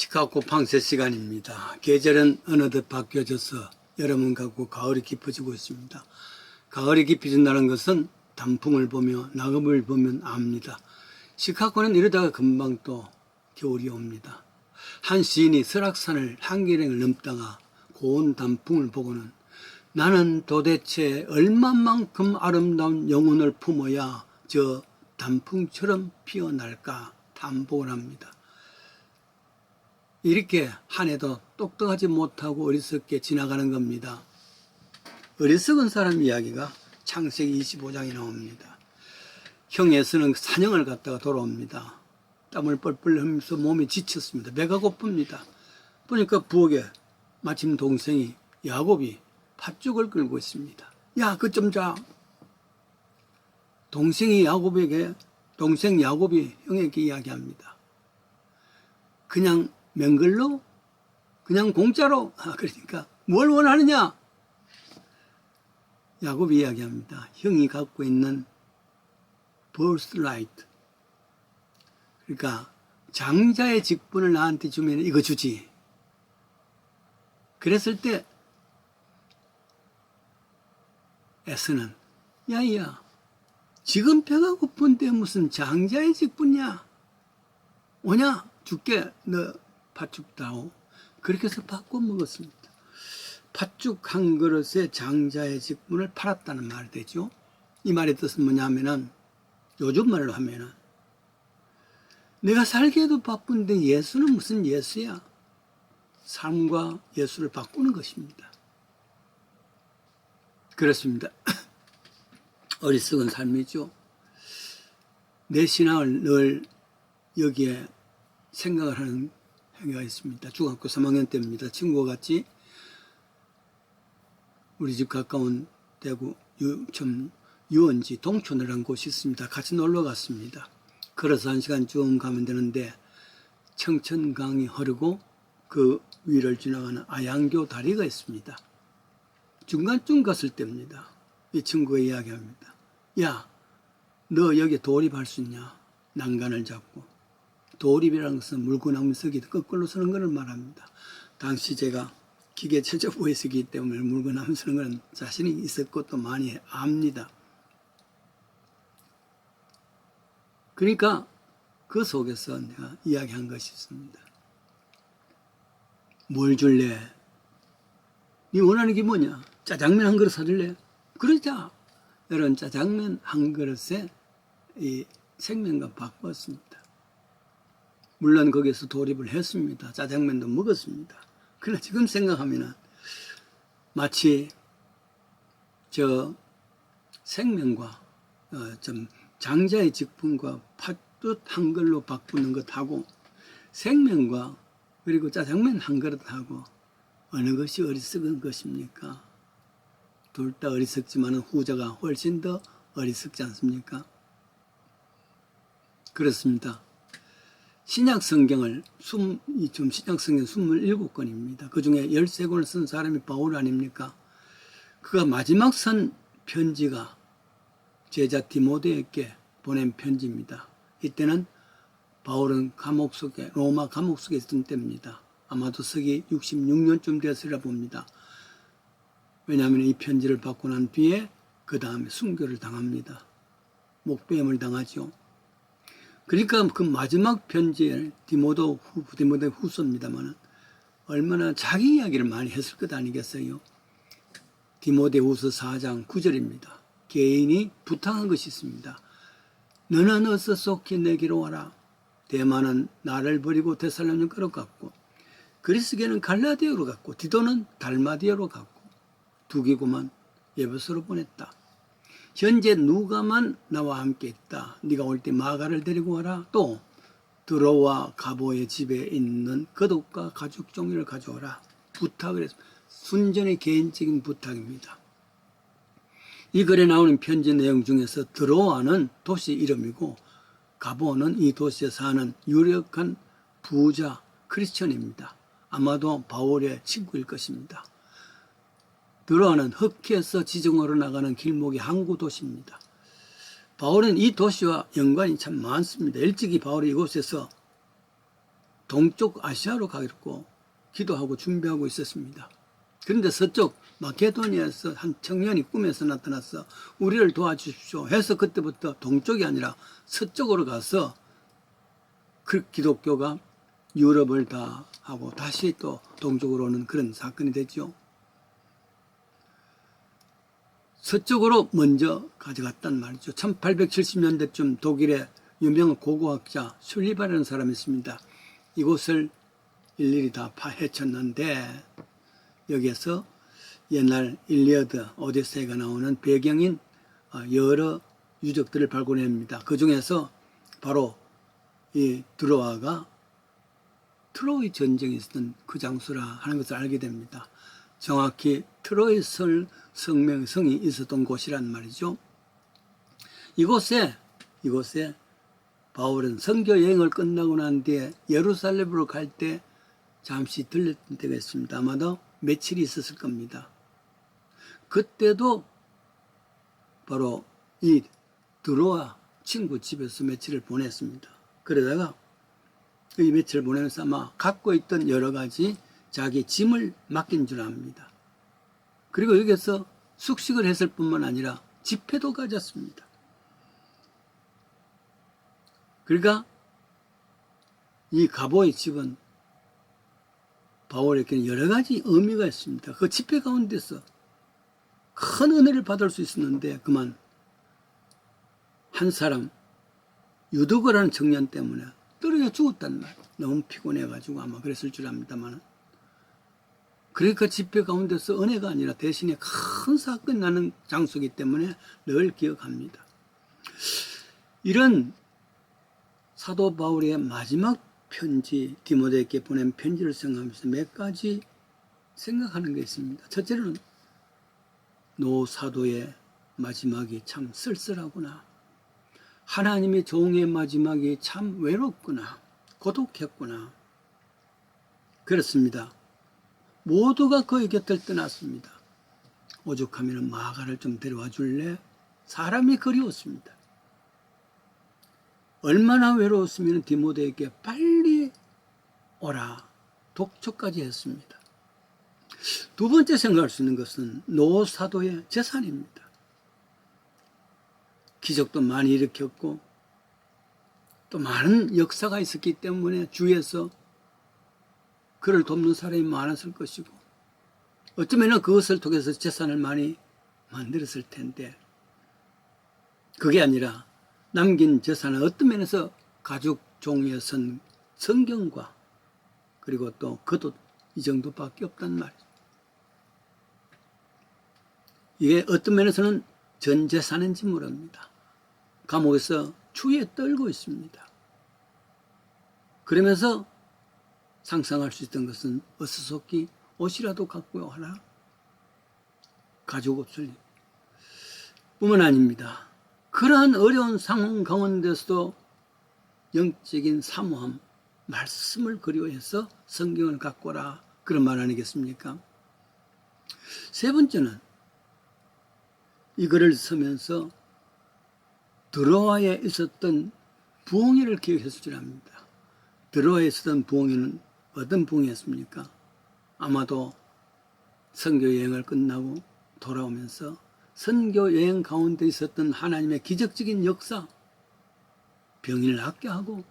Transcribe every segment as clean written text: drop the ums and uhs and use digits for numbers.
시카고 방세 시간입니다. 계절은 어느덧 바뀌어져서 여름은 가고 가을이 깊어지고 있습니다. 가을이 깊어진다는 것은 단풍을 보며 낙엽을 보면 압니다. 시카고는 이러다가 금방 또 겨울이 옵니다. 한 시인이 설악산을 한계령을 넘다가 고운 단풍을 보고는 나는 도대체 얼마만큼 아름다운 영혼을 품어야 저 단풍처럼 피어날까 탐복을 합니다. 이렇게 한 해도 똑똑하지 못하고 어리석게 지나가는 겁니다. 어리석은 사람 이야기가 창세기 25장에 나옵니다. 형 에서는 사냥을 갔다가 돌아옵니다. 땀을 뻘뻘 흘리면서 몸이 지쳤습니다. 배가 고픕니다. 보니까 부엌에 마침 동생이 야곱이 팥죽을 끓고 있습니다. 야, 그것 좀 자. 동생 야곱이 형에게 이야기합니다. 그냥 맹글로? 그냥 공짜로? 그러니까 뭘 원하느냐? 야곱이 이야기합니다. 형이 갖고 있는 birthright, 그러니까 장자의 직분을 나한테 주면 이거 주지. 그랬을 때 에스는 야이야, 지금 배가 고픈데 무슨 장자의 직분이야? 오냐? 줄게. 너 팥죽 다오. 그렇게 해서 바꿔 먹었습니다. 팥죽 한 그릇에 장자의 직분을 팔았다는 말이 되죠. 이 말의 뜻은 뭐냐면은, 요즘 말로 하면은, 내가 살기에도 바쁜데 예수는 무슨 예수야? 삶과 예수를 바꾸는 것입니다. 그렇습니다. 어리석은 삶이죠. 내 신앙을 늘 여기에 생각을 하는 행위가 있습니다. 중학교 3학년 때입니다. 친구와 같이 우리 집 가까운 대구 유원지 동촌이라는 곳이 있습니다. 같이 놀러 갔습니다. 걸어서 1시간 쭉 가면 되는데 청천강이 흐르고 그 위를 지나가는 아양교 다리가 있습니다. 중간쯤 갔을 때입니다. 이 친구가 이야기합니다. 야, 너 여기 도립할 수 있냐? 난간을 잡고. 도립이라는 것은 물구나무 서기 거꾸로 서는 것을 말합니다. 당시 제가 기계 최초부에 서기 때문에 물구나무 서는 것은 자신이 있었고 또 많이 압니다. 그러니까 그 속에서 내가 이야기한 것이 있습니다. 뭘 줄래? 네 원하는 게 뭐냐? 짜장면 한 그릇 사줄래? 그러자. 여러분, 짜장면 한 그릇에 이 생명과 바꿨습니다. 물론 거기서 도립을 했습니다. 짜장면도 먹었습니다. 그러나 지금 생각하면 마치 저 생명과 좀 장자의 직분과 팥죽 한 그릇로 바꾸는 것하고 생명과 그리고 짜장면 한 그릇하고 어느 것이 어리석은 것입니까? 둘 다 어리석지만 후자가 훨씬 더 어리석지 않습니까? 그렇습니다. 신약성경을 신약성경 27권입니다. 그 중에 13권을 쓴 사람이 바울 아닙니까? 그가 마지막 쓴 편지가 제자 디모데에게 보낸 편지입니다. 이때는 바울은 감옥 속에, 로마 감옥 속에 있던 때입니다. 아마도 서기 66년쯤 됐으리라 봅니다. 왜냐하면 이 편지를 받고 난 뒤에 그 다음에 순교를 당합니다. 목배임을 당하죠. 그러니까 그 마지막 편지에 디모데 후서입니다만 얼마나 자기 이야기를 많이 했을 것 아니겠어요? 디모데 후서 4장 9절입니다. 개인이 부탁한 것이 있습니다. 너는 어서 속히 내게로 와라. 데마는 나를 버리고 데살로니가로 갔고 그리스게는 갈라디아로 갔고 디도는 달마디아로 갔고 두기고만 에베소로 보냈다. 현재 누가만 나와 함께 있다. 네가 올 때 마가를 데리고 와라. 또 드로와 가보의 집에 있는 겉옷과 가죽 종이를 가져와라. 부탁을 했습니다. 순전히 개인적인 부탁입니다. 이 글에 나오는 편지 내용 중에서 드로아는 도시 이름이고 가보는 이 도시에 사는 유력한 부자 크리스천입니다. 아마도 바울의 친구일 것입니다. 드로아는 흑해에서 지중으로 나가는 길목의 항구 도시입니다. 바울은 이 도시와 연관이 참 많습니다. 일찍이 바울이 이곳에서 동쪽 아시아로 가려고 기도하고 준비하고 있었습니다. 그런데 서쪽 마케도니아에서 한 청년이 꿈에서 나타나서 우리를 도와주십시오 해서 그때부터 동쪽이 아니라 서쪽으로 가서 그 기독교가 유럽을 다 하고 다시 또 동쪽으로 오는 그런 사건이 됐죠. 서쪽으로 먼저 가져갔단 말이죠. 1870년대쯤 독일의 유명한 고고학자 슐리바라는 사람이 있습니다. 이곳을 일일이 다 파헤쳤는데 여기에서 옛날 일리어드, 오디세이가 나오는 배경인 여러 유적들을 발굴해냅니다. 그 중에서 바로 이 드로아가 트로이 전쟁이 있었던 그 장소라 하는 것을 알게 됩니다. 정확히 트로이 성이 있었던 곳이란 말이죠. 이곳에 바울은 선교 여행을 끝나고 난 뒤에 예루살렘으로 갈 때 잠시 들렸던 때가 있습니다. 아마도 며칠이 있었을 겁니다. 그때도 바로 이 드로아 친구 집에서 며칠을 보냈습니다. 그러다가 이 며칠을 보내면서 아마 갖고 있던 여러 가지 자기 짐을 맡긴 줄 압니다. 그리고 여기서 숙식을 했을 뿐만 아니라 집회도 가졌습니다. 그러니까 이 가보의 집은 바울에게는 여러 가지 의미가 있습니다. 그 집회 가운데서 큰 은혜를 받을 수 있었는데 그만 한 사람 유두거라는 청년 때문에 떨어져 죽었단 말이에요. 너무 피곤해가지고 아마 그랬을 줄 압니다만. 그러니까 집회 가운데서 은혜가 아니라 대신에 큰 사건이 나는 장소이기 때문에 늘 기억합니다. 이런 사도 바울의 마지막 편지, 디모데에게 보낸 편지를 생각하면서 몇 가지 생각하는 게 있습니다. 첫째는 노 사도의 마지막이 참 쓸쓸하구나. 하나님의 종의 마지막이 참 외롭구나. 고독했구나. 그렇습니다. 모두가 그의 곁을 떠났습니다. 오죽하면 마가를 좀 데려와 줄래? 사람이 그리웠습니다. 얼마나 외로웠으면 디모데에게 빨리 오라 독촉까지 했습니다. 두 번째 생각할 수 있는 것은 노 사도의 재산입니다. 기적도 많이 일으켰고 또 많은 역사가 있었기 때문에 주위에서 그를 돕는 사람이 많았을 것이고 어쩌면 그것을 통해서 재산을 많이 만들었을 텐데 그게 아니라 남긴 재산은 어떤 면에서 가죽 종이에 쓴 성경과 그리고 또 겉옷 이 정도밖에 없단 말이죠. 이게 어떤 면에서는 전 재산인지 모릅니다. 감옥에서 추위에 떨고 있습니다. 그러면서 상상할 수 있던 것은 어수선히 옷이라도 갖고 하나 가죽 옷을 뿐만 아닙니다. 그러한 어려운 상황 가운데서도 영적인 사모함, 말씀을 그리워해서 성경을 갖고 오라 그런 말 아니겠습니까? 세 번째는 이 글을 쓰면서 드로아에 있었던 부흥회를 기억했을 줄 압니다. 드로아에 있었던 부흥회는 어떤 부흥회였습니까? 아마도 선교 여행을 끝나고 돌아오면서 선교 여행 가운데 있었던 하나님의 기적적인 역사, 병인을 낫게 하고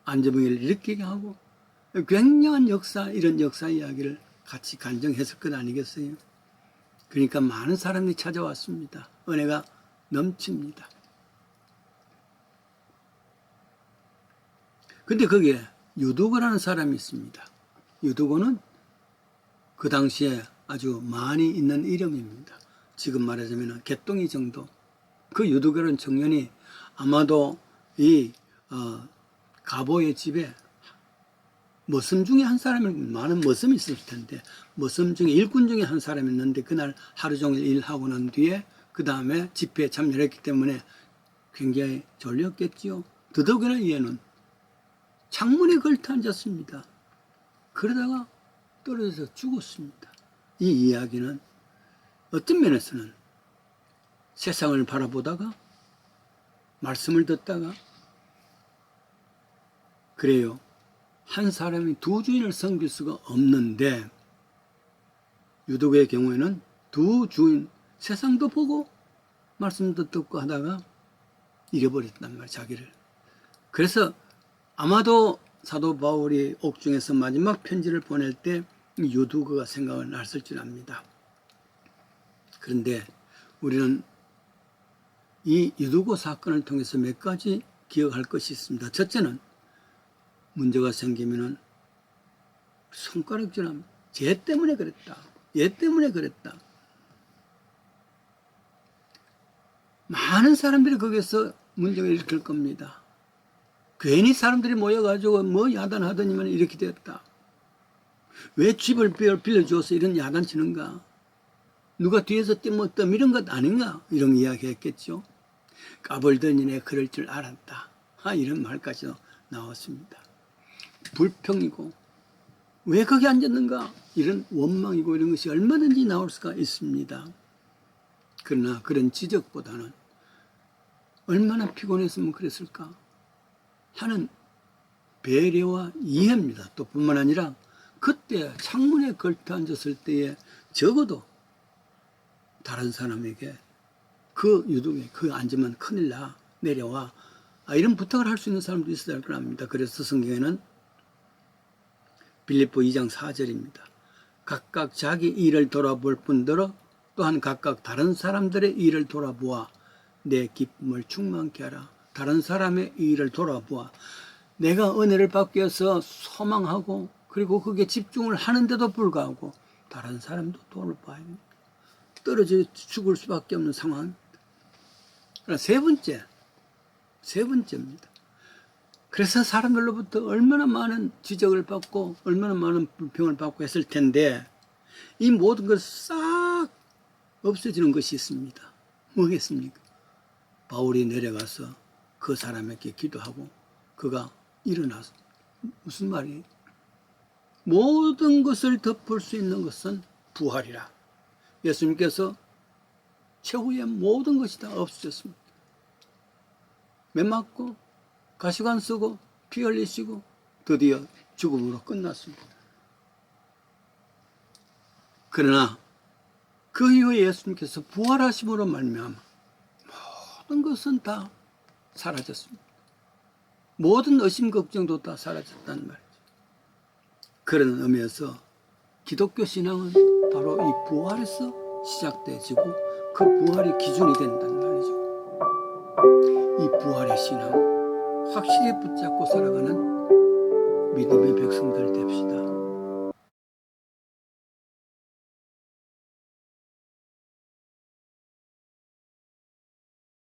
안전병을 일으키게 하고 굉장한 역사, 이런 역사 이야기를 같이 간증했을 것 아니겠어요? 그러니까 많은 사람이 찾아왔습니다. 은혜가 넘칩니다. 근데 거기에 유두고라는 사람이 있습니다. 유두고는 그 당시에 아주 많이 있는 이름입니다. 지금 말하자면 개똥이 정도. 그 유두고라는 청년이 아마도 이 가보의 집에 머슴 중에 한 사람이 많은 머슴이 있을 텐데 머슴 중에 일꾼 중에 한 사람이었는데 그날 하루 종일 일하고 난 뒤에 그 다음에 집회에 참여를 했기 때문에 굉장히 졸렸겠지요. 더더구나 얘는 창문에 걸터 앉았습니다. 그러다가 떨어져서 죽었습니다. 이 이야기는 어떤 면에서는 세상을 바라보다가 말씀을 듣다가 그래요. 한 사람이 두 주인을 섬길 수가 없는데 유독의 경우에는 두 주인 세상도 보고 말씀도 듣고 하다가 잃어버렸단 말이야 자기를. 그래서 아마도 사도 바울이 옥중에서 마지막 편지를 보낼 때 유두거가 생각을 났을 줄 압니다. 그런데 우리는 이 유두거 사건을 통해서 몇 가지 기억할 것이 있습니다. 첫째는 문제가 생기면은 손가락질합니다. 쟤 때문에 그랬다. 얘 때문에 그랬다. 많은 사람들이 거기서 문제가 일으킬 겁니다. 괜히 사람들이 모여가지고 뭐 야단하더니만 이렇게 됐다. 왜 집을 빌려줘서 이런 야단치는가? 누가 뒤에서 뭐 떠미는 것 아닌가? 이런 이야기 했겠죠. 까불더니 내 그럴 줄 알았다. 이런 말까지도 나왔습니다. 불평이고 왜 거기 앉았는가? 이런 원망이고 이런 것이 얼마든지 나올 수가 있습니다. 그러나 그런 지적보다는 얼마나 피곤했으면 그랬을까 하는 배려와 이해입니다. 또 뿐만 아니라 그때 창문에 걸터 앉았을 때에 적어도 다른 사람에게 그 유독에 그 앉으면 큰일 나 내려와 이런 부탁을 할 수 있는 사람도 있어야 할 겁니다. 그래서 성경에는 빌립보 2장 4절입니다. 각각 자기 일을 돌아볼 뿐더러 또한 각각 다른 사람들의 일을 돌아보아 내 기쁨을 충만케 하라. 다른 사람의 일을 돌아보아 내가 은혜를 받기 위해서 소망하고 그리고 그게 집중을 하는데도 불구하고 다른 사람도 돌아봐야 합니다. 떨어져 죽을 수밖에 없는 상황. 세 번째입니다. 그래서 사람들로부터 얼마나 많은 지적을 받고 얼마나 많은 불평을 받고 했을 텐데 이 모든 걸 싹 없어지는 것이 있습니다. 뭐겠습니까? 바울이 내려가서 그 사람에게 기도하고 그가 일어나서 무슨 말이에요? 모든 것을 덮을 수 있는 것은 부활이라. 예수님께서 최후의 모든 것이 다 없어졌습니다. 매 맞고 가시관 쓰고 피 흘리시고 드디어 죽음으로 끝났습니다. 그러나 그 이후에 예수님께서 부활하심으로 말미암아 모든 것은 다 사라졌습니다. 모든 의심 걱정도 다 사라졌다는 말이죠. 그런 의미에서 기독교 신앙은 바로 이 부활에서 시작되지고 그 부활이 기준이 된다는 말이죠. 이 부활의 신앙 확실히 붙잡고 살아가는 믿음의 백성들 됩시다.